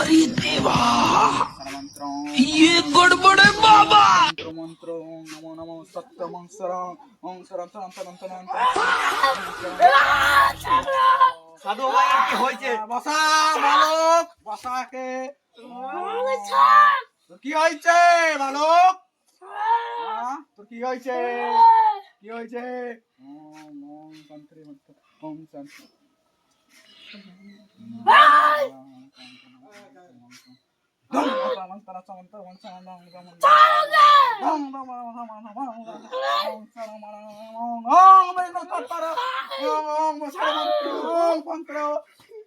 अरे देवा, ये गड़बड़ है बाबा। मंत्र ओम नमो नमो सत्य मंत्र ओम शरण शरण शरण शरण সাধু ভাই কি হয়েছে? বসা বালক বসাকে তোর কি হয়েছে বালক? তোর কি হয়েছে? কি হয়েছে? ওম ওম তন্ত্রে মন্ত্র ওম শান্তি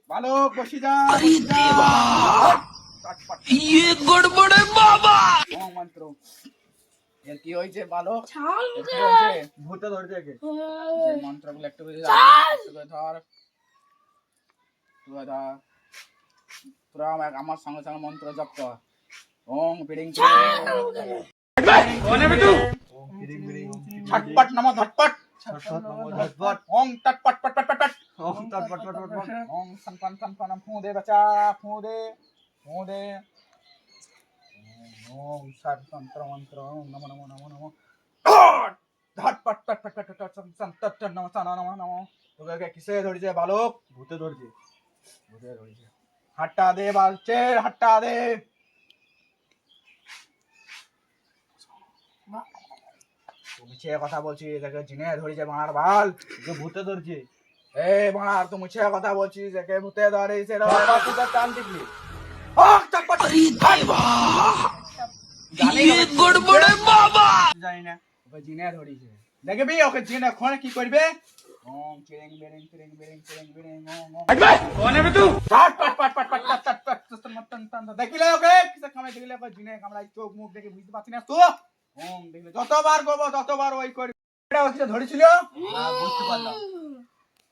बालक बसी जा। अरे देवा, ये गड़बड़ है बाबा। मंत्र এর কি হয়েছে বালক? ভূতে ধরছে কে? যে মন্ত্রগুলো একটু করে ধর তুই ধর তোরা আমার সঙ্গে সঙ্গে মন্ত্র জপ কর। ওম বিড়িং झटपट नमो झटपट झटपट ओम तटपट पट पट पट पट ओम तटपट पट पट पट ओम संपन संपन फू दे बच्चा फू दे ओम सात तंत्र मंत्र ओम नमो नमो नमो नमो झटपट पट पट पट पट संत नमो नमो नमो नमो তোকে কিসে ধরেছে বালক? ভূতে ধরছে। ভূতে ধরেছে। হাট্টা দে বালচে হাট্টা দে। তুমি মিছে কথা বলছিস, একে জিনে ধরেছে মার বাল। যে ভূতে ধরছে। এই মার তুই মিছে কথা বলছিস, একে ভূতে ধরেছে রে। বাবা তুই তো টান দিবি। अरे देवा, ये गड़बड़ है बाबा। জানি না। ওকে জিনে ধরেছে। দেখবি ওকে জিনে এখন কি করবে? ওম চিরিং বিরিং চিরিং বিরিং চিরিং বিরিং ওম ওম কোন হবে তুই? পাট পাট পাট পাট পাট পাট পাট পাট দেখিলে ওকে কিসে কামড়ে দিলে ওকে জিনে কামড়াই চোখ মুখ দেখে বুঝতে পারছিস না তো? ওম দেখলে যতবার করব ততবার ওই করবে। এটা ওকে ধরেছিল? হ্যাঁ বুঝতে পারলাম।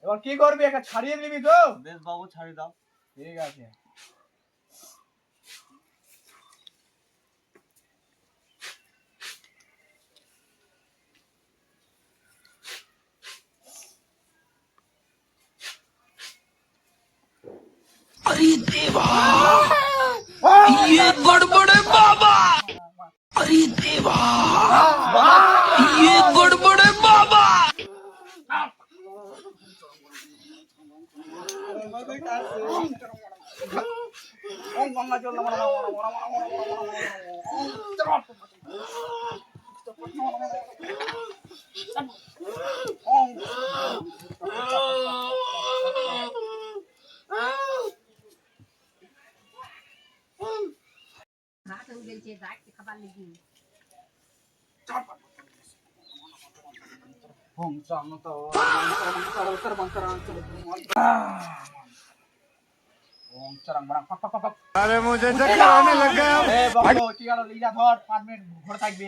এবার কি করবি? একে ছাড়িয়ে দিবি তো? বেশ বাবু ছাড়ি দাও। ঠিক আছে। अरे देवा, ये गड़बड़ है बाबा। अरे देवा, ये गड़बड़ है बाबा। ওম গঙ্গা জল নমো নমো নমো নমো ওম রাত হয়ে গেছে যাইতে খাবার লাগি ওম শান্ত ओम चरंग बड़ा पक पक पक। अरे मुझे चक्कर आने लग गया। ए बाबू की गालो लीजा धर 5 मिनट घोड़ থাকবে।